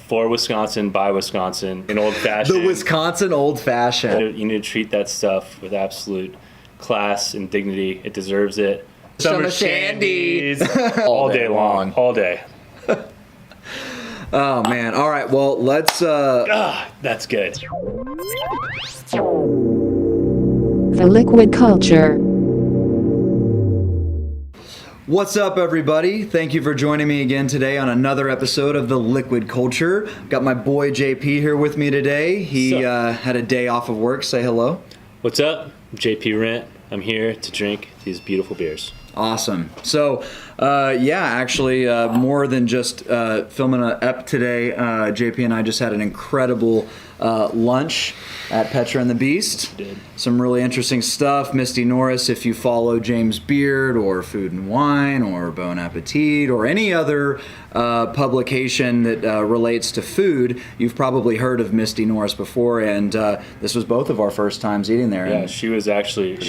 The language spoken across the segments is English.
For Wisconsin, by Wisconsin, an old fashioned. The Wisconsin old fashioned. You need to treat that stuff with absolute class and dignity. It deserves it. Summer shandies. all day long. All day. Oh, man. All right. Well, let's... That's good. The liquid culture. What's up, everybody? Thank you for joining me again today on another episode of The Liquid Culture. Got my boy JP here with me today. He had a day off of work. Say hello. What's up? I'm JP Rent. I'm here to drink these beautiful beers. Awesome. So, actually, more than just filming an ep today, JP and I just had an incredible lunch at Petra and the Beast. Did. Some really interesting stuff. Misty Norris, if you follow James Beard or Food and Wine or Bon Appetit or any other publication that relates to food, you've probably heard of Misty Norris before, and this was both of our first times eating there. Yeah, she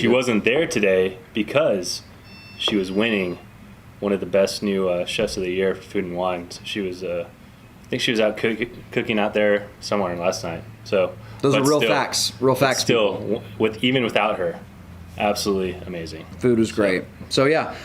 wasn't there today because she was winning one of the best new chefs of the year for Food and Wine. So she was, I think she was out cooking out there somewhere last night. So those are real facts. Real facts. Still, even without her, absolutely amazing. Food was great. So yeah.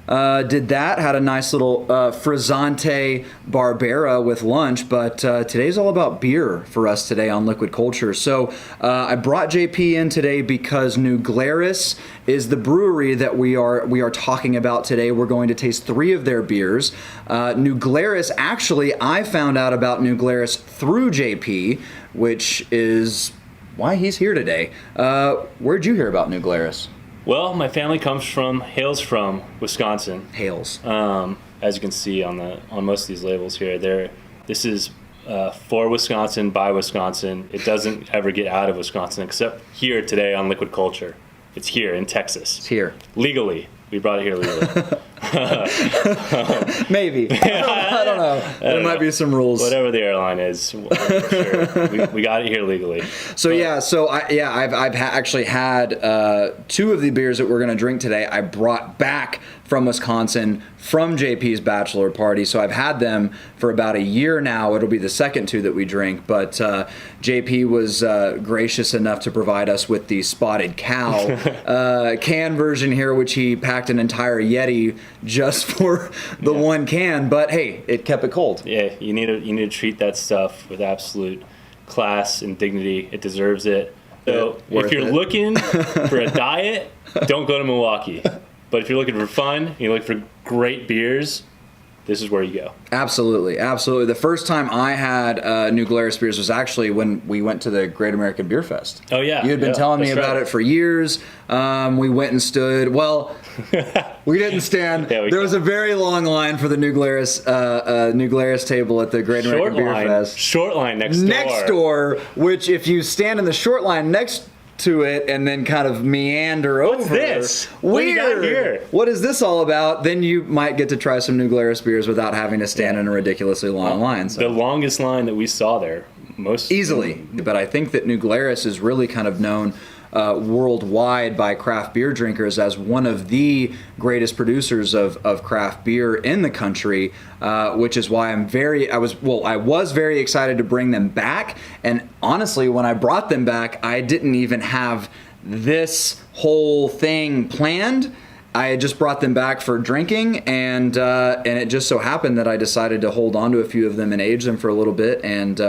Did that, had a nice little frizzante Barbera with lunch, but today's all about beer for us today on Liquid Culture. So I brought JP in today because New Glarus is the brewery that we are talking about today. We're going to taste 3 of their beers. New Glarus, actually, I found out about New Glarus through JP, which is why he's here today. Where'd you hear about New Glarus? Well, my family hails from Wisconsin. Hails. As you can see on most of these labels here, this is for Wisconsin, by Wisconsin. It doesn't ever get out of Wisconsin except here today on Liquid Culture. It's here in Texas. It's here. Legally. We brought it here legally. Maybe. I don't know. There might be some rules. Whatever the airline is, for sure. We got it here legally. So I've actually had 2 of the beers that we're going to drink today. I brought back from Wisconsin from JP's bachelor party. So I've had them for about a year now. It'll be the second 2 that we drink. But JP was gracious enough to provide us with the Spotted Cow can version here, which he packed an entire Yeti just for the one can. But hey, it kept it cold. Yeah, you need to treat that stuff with absolute class and dignity. It deserves it. So if you're looking for a diet, don't go to Milwaukee. But if you're looking for fun, you're looking for great beers, this is where you go. Absolutely, absolutely. The first time I had New Glarus beers was actually when we went to the Great American Beer Fest. Oh, yeah. You had been telling me about it for years. We went and stood. Well, we didn't stand. There was a very long line for the New Glarus table at the Great American Beer Fest. Short line next door. Next door, which if you stand in the short line next to it and then kind of meander over. What's this? Weird. What do you got here? What is this all about? Then you might get to try some New Glarus beers without having to stand in a ridiculously long line. So. The longest line that we saw there, most easily. But I think that New Glarus is really kind of known worldwide by craft beer drinkers as one of the greatest producers of craft beer in the country, which is why I was very excited to bring them back. And honestly, when I brought them back, I didn't even have this whole thing planned. I had just brought them back for drinking, and it just so happened that I decided to hold on to a few of them and age them for a little bit, and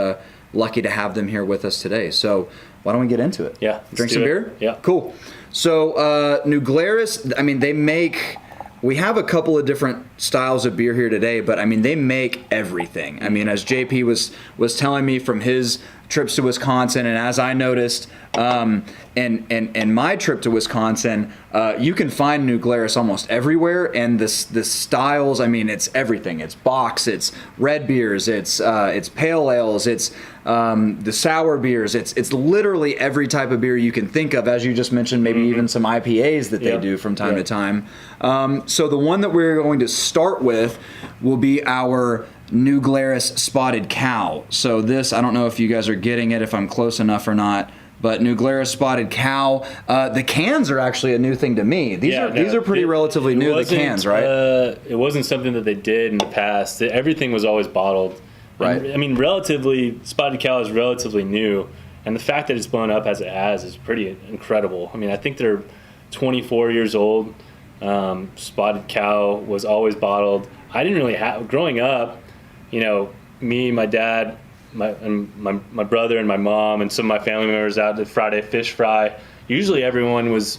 lucky to have them here with us today. So why don't we get into it? Yeah. Drink some beer? Yeah. Cool. So New Glarus, I mean, we have a couple of different styles of beer here today, but I mean, they make everything. I mean, as JP was telling me from his trips to Wisconsin, and as I noticed in my trip to Wisconsin, you can find New Glarus almost everywhere, and the styles, I mean, it's everything. It's box, it's red beers, it's pale ales, it's the sour beers. It's literally every type of beer you can think of, as you just mentioned, maybe even some IPAs that they do from time to time. So the one that we're going to start with will be our New Glarus Spotted Cow. So this, I don't know if you guys are getting it, if I'm close enough or not But New Glarus Spotted Cow. The cans are actually a new thing to me. These are pretty relatively new, the cans, right? It wasn't something that they did in the past. Everything was always bottled. Right. And, I mean, relatively, Spotted Cow is relatively new. And the fact that it's blown up as it has is pretty incredible. I mean, I think they're 24 years old. Spotted Cow was always bottled. I didn't really have, growing up, me, my dad, my brother and my mom and some of my family members out to Friday fish fry. Usually everyone was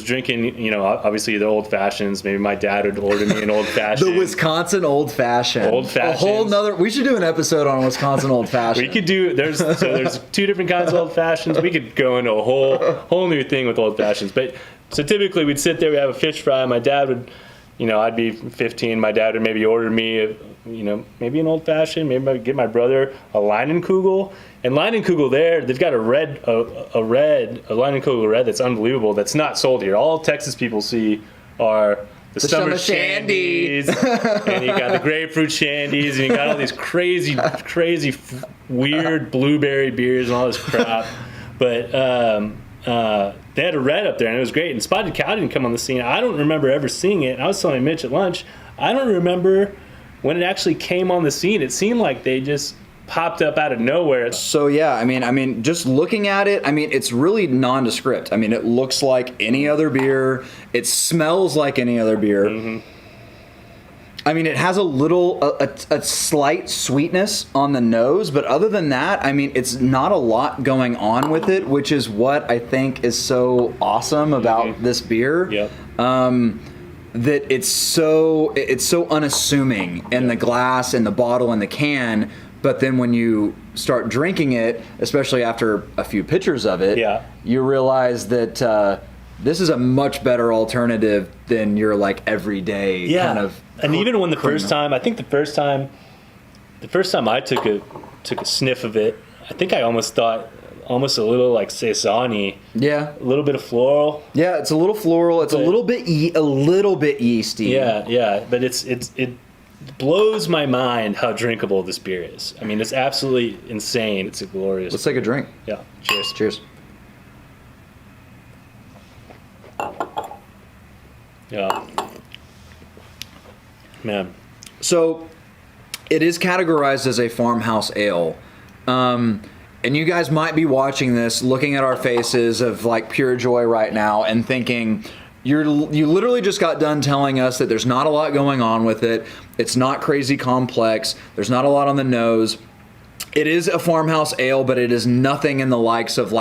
drinking, obviously the old fashions. Maybe my dad would order me an old fashioned. The Wisconsin old fashioned. Old fashioned. A whole nother. We should do an episode on Wisconsin old fashioned. We could do. There's 2 different kinds of old fashions. We could go into a whole new thing with old fashions. But so typically we'd sit there, we have a fish fry. My dad would, I'd be 15. My dad would maybe order me, maybe an old fashioned. Maybe I'd get my brother a Leinenkugel. And Leinenkugel they've got a Leinenkugel red that's unbelievable. That's not sold here. All Texas people see are the summer shandies, and you got the grapefruit shandies, and you got all these crazy, weird blueberry beers and all this crap. But they had a red up there, and it was great. And Spotted Cow didn't come on the scene. I don't remember ever seeing it. And I was telling Mitch at lunch, I don't remember when it actually came on the scene. It seemed like they just popped up out of nowhere. So yeah, I mean, just looking at it, it's really nondescript. It looks like any other beer. It smells like any other beer. Mm-hmm. It has a slight sweetness on the nose, but other than that, it's not a lot going on with it, which is what I think is so awesome about this beer. Yep. That it's so unassuming in the glass, in the bottle, in the can. But then when you start drinking it, especially after a few pitchers of it, you realize that this is a much better alternative than your everyday kind of. And even when the first time I took a sniff of it, I think I almost thought a little like saison-y. Yeah. A little bit of floral. Yeah, it's a little floral. It's a little bit yeasty. Yeah. But it blows my mind how drinkable this beer is. It's absolutely insane. It's a glorious. Let's take a drink. Yeah. Cheers. Cheers. Yeah. Man. So, it is categorized as a farmhouse ale. And you guys might be watching this, looking at our faces of pure joy right now and thinking, you literally just got done telling us that there's not a lot going on with it. It's not crazy complex. There's not a lot on the nose. It is a farmhouse ale, but it is nothing in the likes of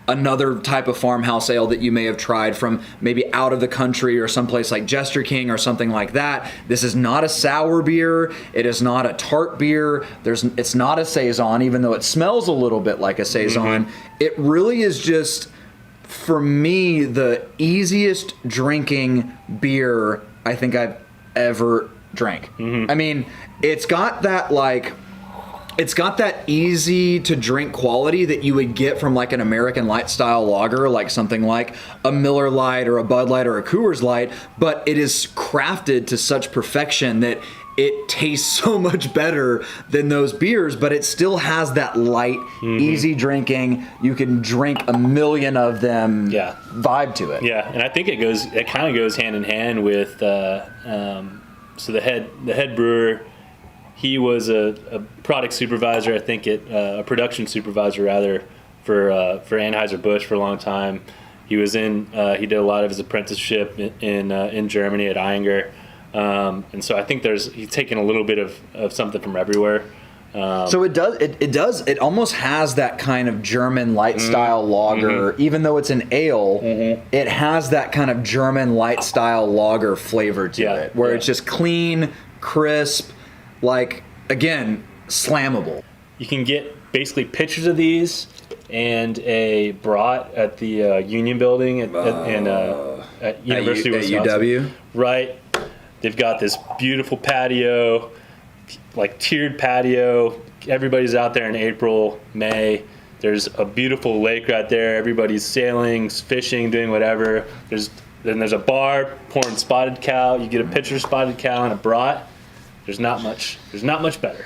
another type of farmhouse ale that you may have tried from maybe out of the country or someplace like Jester King or something like that. This is not a sour beer. It is not a tart beer. It's not a saison, even though it smells a little bit like a saison. Mm-hmm. It really is just, for me, the easiest drinking beer I think I've ever drank. Mm-hmm. It's got that easy to drink quality that you would get from an American Light style lager, like something like a Miller Lite or a Bud Light or a Coors Light, but it is crafted to such perfection that it tastes so much better than those beers, but it still has that light, easy drinking, you can drink a million of them vibe to it. Yeah, and I think it kind of goes hand in hand with so the head brewer. He was a product supervisor, I think, a production supervisor rather, for Anheuser-Busch for a long time. He was he did a lot of his apprenticeship in Germany at Eyinger, and so I think he's taken a little bit of something from everywhere. So it almost has that kind of German light style lager, even though it's an ale. It has that kind of German light style lager flavor to it, where it's just clean, crisp. Again, slammable. You can get basically pictures of these and a brat at the Union Building at University of Wisconsin. At UW? Right. They've got this beautiful patio, tiered patio. Everybody's out there in April, May. There's a beautiful lake right there. Everybody's sailing, fishing, doing whatever. Then there's a bar pouring Spotted Cow. You get a pitcher of Spotted Cow and a brat. There's not much better.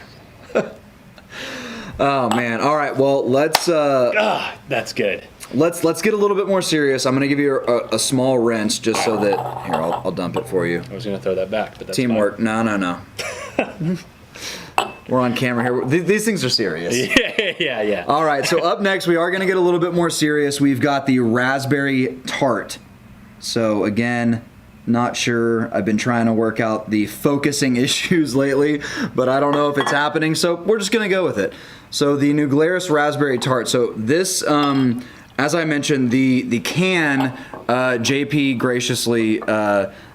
Oh man. All right. Well, That's good. let's get a little bit more serious. I'm gonna give you a small rinse just so that here I'll dump it for you. I was gonna throw that back, but that's Teamwork. fine. No. We're on camera here. These things are serious. Yeah. All right. So up next, we are gonna get a little bit more serious. We've got the raspberry tart. So again, not sure. I've been trying to work out the focusing issues lately, but I don't know if it's happening. So we're just gonna go with it. So the new Glarus raspberry tart. So this, as I mentioned, the can, JP graciously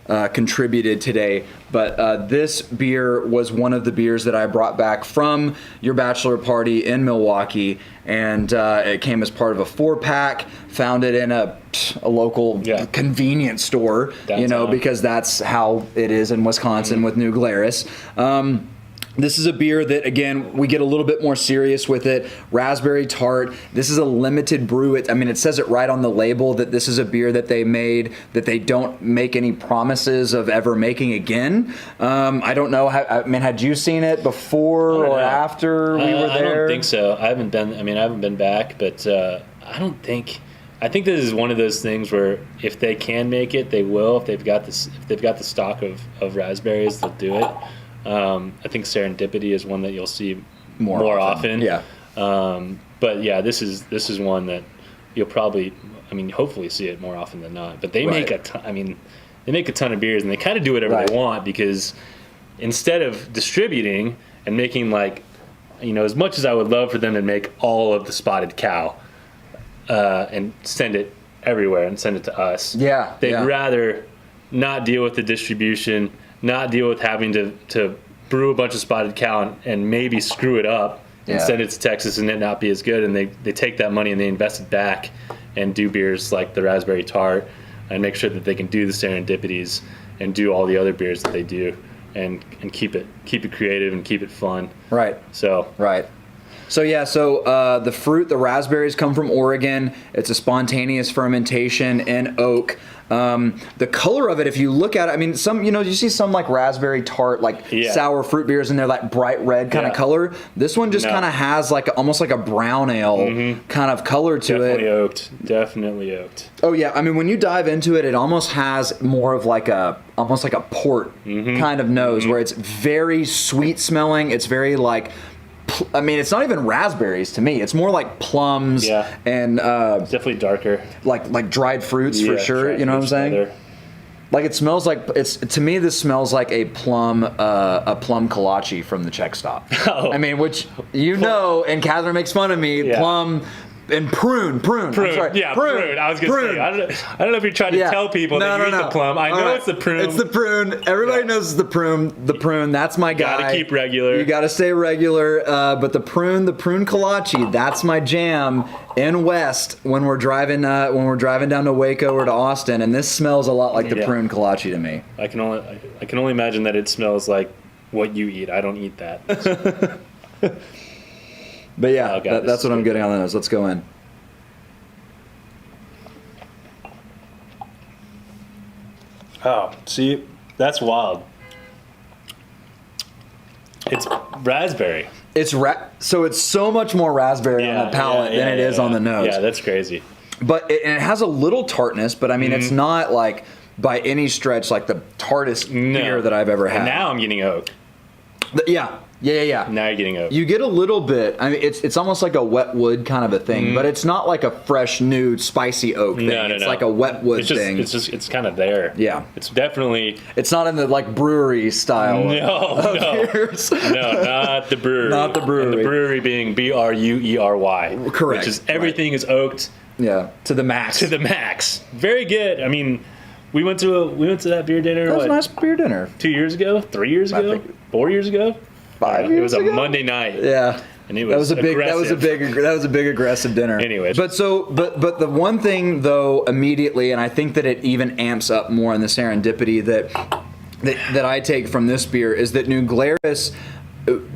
contributed today, but this beer was one of the beers that I brought back from your bachelor party in Milwaukee, and it came as part of a 4-pack. Found it in a local convenience store, Downtown. because that's how it is in Wisconsin with New Glarus. This is a beer that, again, we get a little bit more serious with it. Raspberry tart. This is a limited brew. It says it right on the label that this is a beer that they made, that they don't make any promises of ever making again. I don't know. Had you seen it before or after we were there? I don't think so. I haven't been back, but I don't think. I think this is one of those things where if they can make it, they will. If they've got the stock of raspberries, they'll do it. I think serendipity is one that you'll see more often. Yeah. But yeah, this is one that you'll probably, hopefully see it more often than not. But they make a ton. They make a ton of beers, and they kind of do whatever they want, because instead of distributing and making as much as I would love for them to make all of the Spotted Cow and send it everywhere and send it to us. Yeah. They'd rather not deal with the distribution, not deal with having to brew a bunch of Spotted Cow and maybe screw it up and send it to Texas and it not be as good. And they take that money and they invest it back and do beers like the Raspberry Tart and make sure that they can do the Serendipities and do all the other beers that they do and keep it creative and keep it fun. Right. So the fruit, the raspberries come from Oregon. It's a spontaneous fermentation in oak. The color of it, if you look at it, you see some like raspberry tart, sour fruit beers, and they're like bright red kind of color. This one just kind of has almost like a brown ale kind of color to it. Definitely oaked. Oh yeah, when you dive into it, it almost has more of almost like a port kind of nose, where it's very sweet smelling. It's very it's not even raspberries to me. It's more like plums and it's definitely darker. Like dried fruits for sure. You know what I'm saying? It smells like to me. This smells like a plum kolache from the Czech Stop. Oh. Which and Catherine makes fun of me. Yeah. Plum. And prune. I'm sorry. Yeah, prune. I was going to say, I don't know if you're trying to tell people that you eat the plum. I know it's the prune. It's the prune. Everybody knows it's the prune. The prune, that's my guy. Gotta keep regular. You gotta stay regular. But the prune kolache, that's my jam in West when we're driving down to Waco or to Austin, and this smells a lot like the prune kolache to me. I can only imagine that it smells like what you eat. I don't eat that. But yeah, that's what I'm getting on the nose. Let's go in. Oh, see, that's wild. It's raspberry. So it's so much more raspberry on the palate than it is on the nose. Yeah, that's crazy. But it has a little tartness, but it's not like by any stretch like the tartest beer that I've ever had. And now I'm getting oak. Yeah. Now you're getting oak. You get a little bit. It's almost like a wet wood kind of a thing, but it's not like a fresh, new, spicy oak thing. It's like a wet wood thing. It's kind of there. Yeah. It's definitely. It's not in the brewery style. No, beers. No, not the brewery. Not the brewery. And the brewery being BRUERY. Correct. Which is everything is oaked. Yeah. To the max. Very good. We went to that beer dinner. That was a nice beer dinner. 2 years ago? 3 years ago? 4 years ago? 5 years ago? It was a Monday night. Yeah. And it was aggressive. That was a big aggressive dinner. Anyways. But the one thing though immediately, and I think that it even amps up more in the serendipity that I take from this beer is that New Glarus,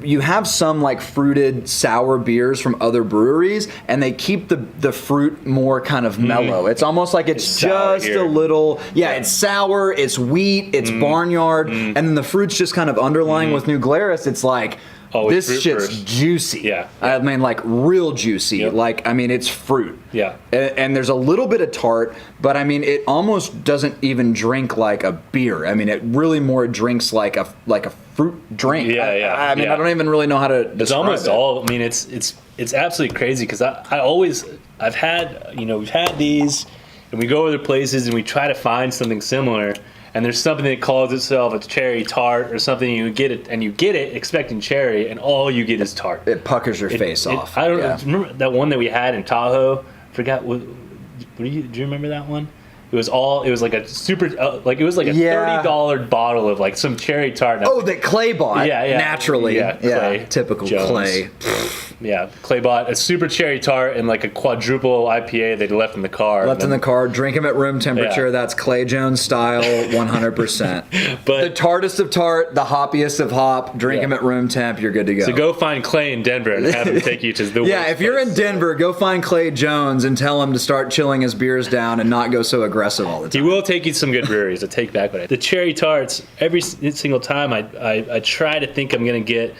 you have some fruited sour beers from other breweries, and they keep the fruit more kind of mellow. It's almost like it's just a little, it's sour, it's wheat, it's barnyard, and then the fruit's just kind of underlying. With New Glarus, it's like Always this fruit shit's first. juicy. Yeah. I mean, like real juicy. Yep. Like, I mean, it's fruit. Yeah. And there's a little bit of tart, but I mean, it almost doesn't even drink like a beer. I mean, it really more drinks like a fruit drink. Yeah, I mean, I don't even really know how to describe It's almost it. all. I mean, it's absolutely crazy because I've had we've had these, and we go other places and we try to find something similar. And there's something that calls itself a cherry tart or something, and you get it expecting cherry, and all you get is tart. It puckers your face off. I don't know. Remember that one that we had in Tahoe? Forgot what. Do you remember that one? It was like a super, it was like a $30 bottle of like some cherry tart. Oh, that Clay bought. Yeah. Naturally. Yeah, Clay typical Jones. Clay. Yeah, Clay bought a super cherry tart and like a quadruple IPA they'd left in the car. Left in the car, drink them at room temperature. Yeah. That's Clay Jones style, 100%. But the tartest of tart, the hoppiest of hop, drink them at room temp, you're good to go. So go find Clay in Denver and have him take you to the yeah, worst if you're in place. Denver, go find Clay Jones and tell him to start chilling his beers down and not go so aggressive all the He time. will take you to some good breweries. I take back what I. The cherry tarts. Every single time I try to think I'm gonna get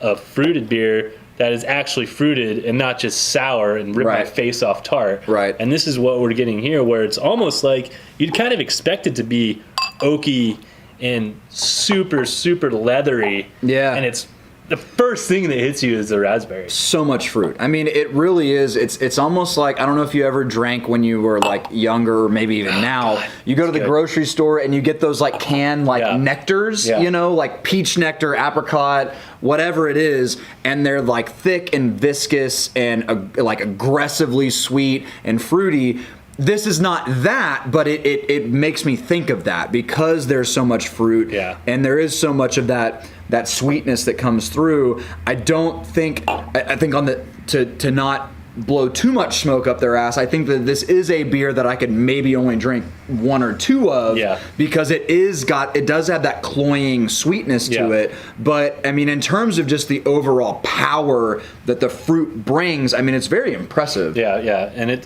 a fruited beer that is actually fruited and not just sour and rip my face off tart. Right. And this is what we're getting here, where it's almost like you'd kind of expect it to be oaky and super leathery. Yeah. And it's the first thing that hits you is the raspberry. So much fruit. I mean, it really is. It's almost like, I don't know if you ever drank when you were like younger, or maybe even now. God, you go to the good. grocery store and you get those like canned like nectars, Yeah. you know, like peach nectar, apricot, whatever it is, and they're like thick and viscous and like aggressively sweet and fruity. This is not that, but it makes me think of that because there's so much fruit and there is so much of that sweetness that comes through. I think on the to not blow too much smoke up their ass, I think that this is a beer that I could maybe only drink one or two of because it does have that cloying sweetness to it. But I mean, in terms of just the overall power that the fruit brings, I mean, it's very impressive. Yeah, and it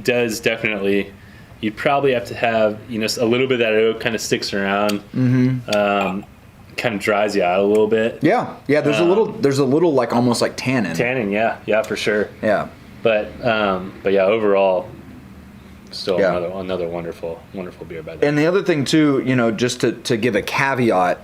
does definitely. You'd probably have to have a little bit of that oak kind of sticks around, kind of dries you out a little bit. Yeah. There's a little like almost like tannin. Tannin, yeah, for sure. Yeah. But yeah, overall, still another wonderful beer by that. And the other thing too, just to give a caveat,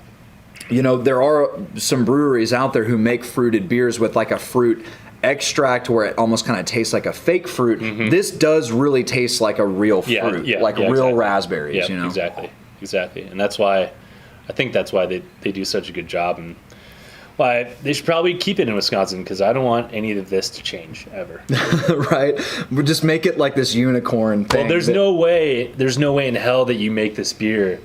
there are some breweries out there who make fruited beers with like a fruit extract where it almost kind of tastes like a fake fruit. Mm-hmm. This does really taste like a real fruit, real exactly. raspberries. Yeah, exactly. And I think that's why they do such a good job, and why they should probably keep it in Wisconsin, because I don't want any of this to change ever. Right? We'll just make it like this unicorn thing. Well, there's no way in hell that you make this beer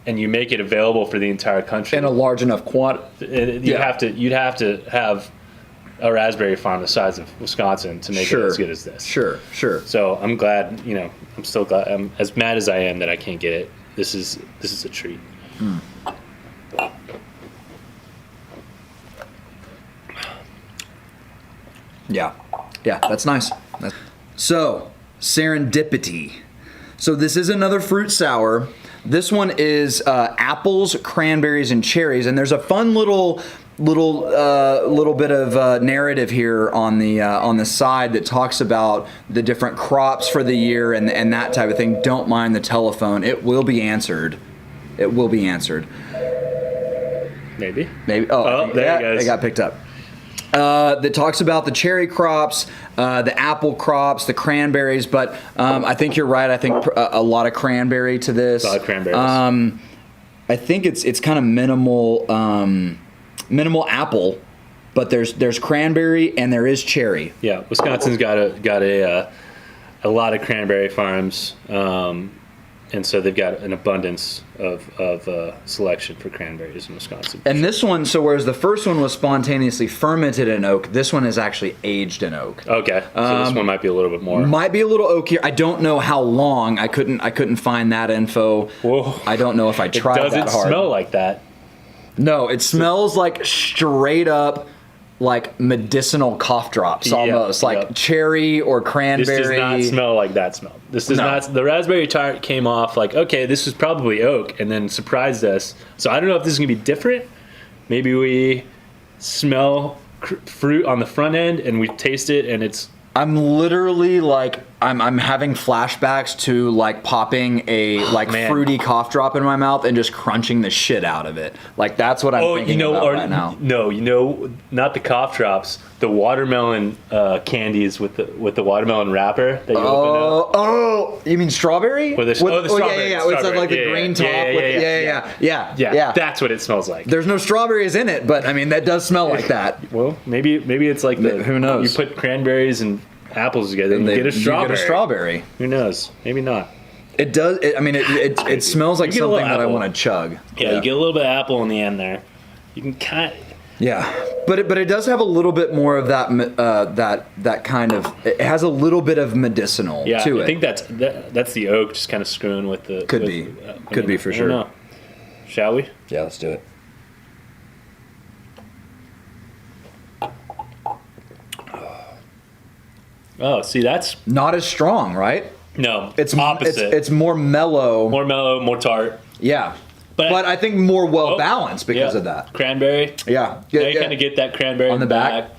and you make it available for the entire country in a large enough quantity. You'd have to have a raspberry farm the size of Wisconsin to make it as good as this. Sure. So I'm glad, I'm still glad. I'm as mad as I am that I can't get it. This is a treat. Mm. Yeah, that's nice. So, serendipity. So this is another fruit sour. This one is apples, cranberries, and cherries, and there's a fun little bit of narrative here on the side that talks about the different crops for the year and that type of thing. Don't mind the telephone; it will be answered. Maybe. Oh, there it goes. It got picked up. That talks about the cherry crops, the apple crops, the cranberries, but I think you're right. I think a lot of cranberry to this. A lot of cranberries. I think it's kind of minimal apple, but there's cranberry and there is cherry. Yeah, Wisconsin's got a lot of cranberry farms, and so they've got an abundance of selection for cranberries in Wisconsin. And this one, so whereas the first one was spontaneously fermented in oak, this one is actually aged in oak. Okay, so this one might be a little bit more. Might be a little oakier. I don't know how long. I couldn't find that info. Whoa. I don't know if I tried that hard. It doesn't smell like that. No, it smells like straight up like medicinal cough drops almost, like cherry or cranberry. This does not smell like that smell. This does not. The raspberry tart came off like, okay, this is probably oak, and then surprised us. So I don't know if this is gonna be different. Maybe we smell fruit on the front end, and we taste it, and it's. I'm literally like I'm having flashbacks to like popping a fruity cough drop in my mouth and just crunching the shit out of it. Like that's what I'm thinking about right now. No, not the cough drops. The watermelon candies with the watermelon wrapper that you open up. Oh, you mean strawberry? The strawberry. Yeah. It's like the green top. Yeah. That's what it smells like. There's no strawberries in it, but I mean that does smell like that. Well, maybe it's like who knows? You put cranberries and apples together and you get a strawberry. You get a strawberry. Who knows? Maybe not. It does. It smells like something that I want to chug. Yeah, you get a little bit of apple in the end there. You can kind. Yeah, but it does have a little bit more of that kind of. It has a little bit of medicinal to it. I think that's the oak just kind of screwing with the. Could be for sure. I don't know. Shall we? Yeah, let's do it. Oh, see, that's not as strong, right? No, it's opposite. It's more mellow. More mellow, more tart. Yeah. But I think more well balanced because of that. Cranberry. Yeah. Now you kind of get that cranberry on the back.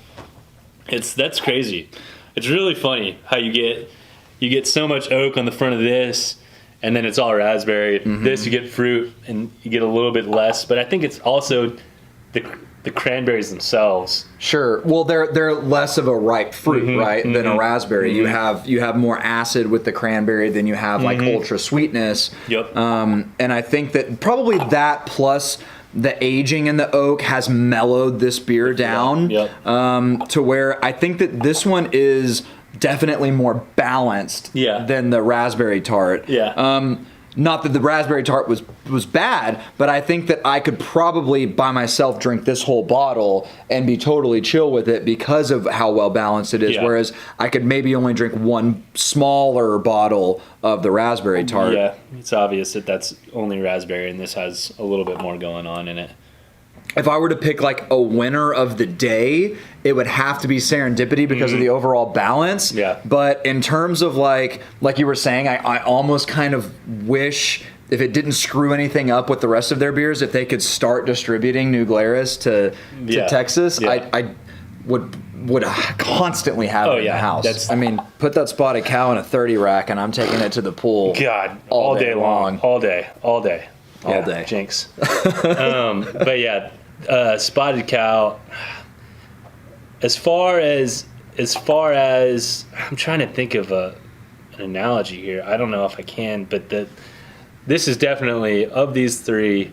That's crazy. It's really funny how you get so much oak on the front of this, and then it's all raspberry. Mm-hmm. This you get fruit, and you get a little bit less. But I think it's also the cranberries themselves. Sure. Well, they're less of a ripe fruit, right, than a raspberry. Mm-hmm. You have more acid with the cranberry than you have like ultra sweetness. Yep. And I think that probably that plus the aging in the oak has mellowed this beer down to where I think that this one is definitely more balanced than the raspberry tart. Yeah. Not that the raspberry tart was bad, but I think that I could probably by myself drink this whole bottle and be totally chill with it because of how well balanced it is. Yeah. Whereas I could maybe only drink one smaller bottle of the raspberry tart. Yeah, it's obvious that that's only raspberry, and this has a little bit more going on in it. If I were to pick like a winner of the day, it would have to be Serendipity because of the overall balance. Yeah. But in terms of like you were saying, I almost kind of wish if it didn't screw anything up with the rest of their beers, if they could start distributing New Glarus to Texas, I would constantly have it in the house. I mean, put that spotted cow in a 30 rack and I'm taking it to the pool. God, all day long. All day. Jinx. But yeah, spotted cow. As far as I'm trying to think of an analogy here. I don't know if I can, but this is definitely of these three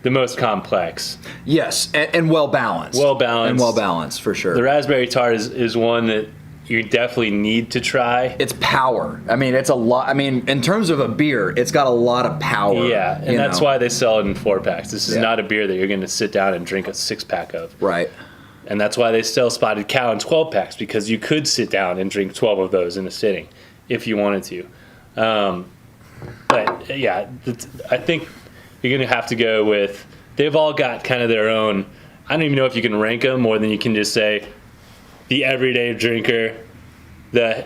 the most complex. Yes, and well balanced. Well balanced for sure. The raspberry tart is one that you definitely need to try. It's power. I mean, it's a lot. I mean, in terms of a beer, it's got a lot of power. Yeah, and that's why they sell it in 4-packs. This is not a beer that you're going to sit down and drink a 6-pack of. Right. And that's why they sell Spotted Cow in 12-packs, because you could sit down and drink 12 of those in a sitting if you wanted to. But, yeah, I think you're going to have to go with, they've all got kind of their own, I don't even know if you can rank them more than you can just say, the everyday drinker, the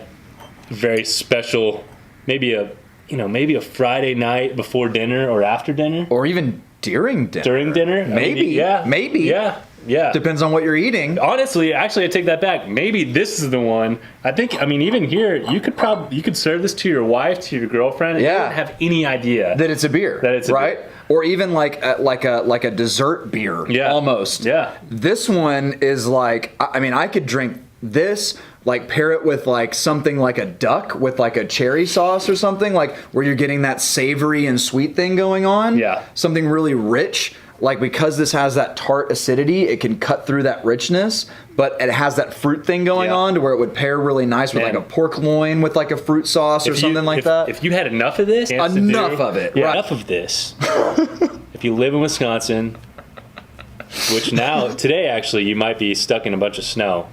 very special, maybe a Friday night before dinner or after dinner, or even during dinner. During dinner, maybe. Yeah. Depends on what you're eating. Honestly, actually, I take that back. Maybe this is the one. Even here, you could serve this to your wife, to your girlfriend, and you wouldn't have any idea that it's a beer. Right? Beer. Or even like a dessert beer, almost. Yeah. This one is like, I could drink this, like pair it with like something like a duck with like a cherry sauce or something, like where you're getting that savory and sweet thing going on. Yeah. Something really rich. Like because this has that tart acidity, it can cut through that richness, but it has that fruit thing going on to where it would pair really nice with like a pork loin with like a fruit sauce or something like that. If you had enough of this, enough of it. Yeah, right. Enough of this. If you live in Wisconsin, which today actually you might be stuck in a bunch of snow.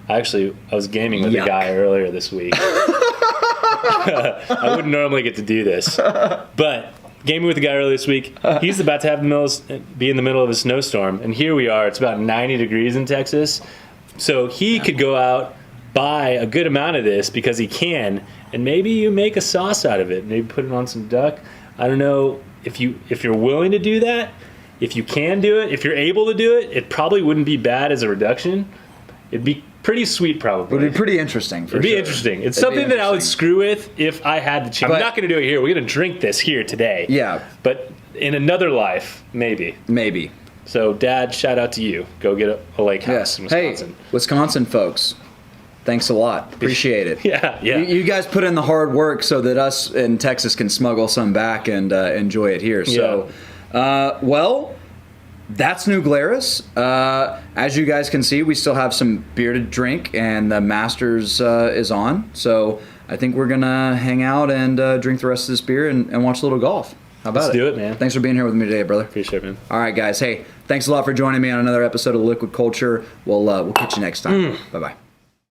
I was gaming with a guy earlier this week. I wouldn't normally get to do this, but gaming with a guy earlier this week. He's about to be in the middle of a snowstorm, and here we are. It's about 90 degrees in Texas, so he could go out, buy a good amount of this because he can, and maybe you make a sauce out of it. Maybe put it on some duck. I don't know if you're willing to do that. if you can do it, if you're able to do it, it probably wouldn't be bad as a reduction. It'd be pretty sweet, probably. It would be pretty interesting. It'd be interesting. It's something that I would screw with if I had the chance. I'm not going to do it here. We're going to drink this here today. Yeah. But in another life, maybe. Maybe. So, Dad, shout out to you. Go get a lake house in Wisconsin. Hey, Wisconsin folks. Thanks a lot. Appreciate it. Yeah. You guys put in the hard work so that us in Texas can smuggle some back and enjoy it here. So, well, that's New Glarus. As you guys can see, we still have some beer to drink, and the Masters is on. So I think we're going to hang out and drink the rest of this beer and watch a little golf. How about Let's do it, man. Thanks for being here with me today, brother. Appreciate it, man. All right, guys. Hey, thanks a lot for joining me on another episode of Liquid Culture. We'll catch you next time. Bye-bye.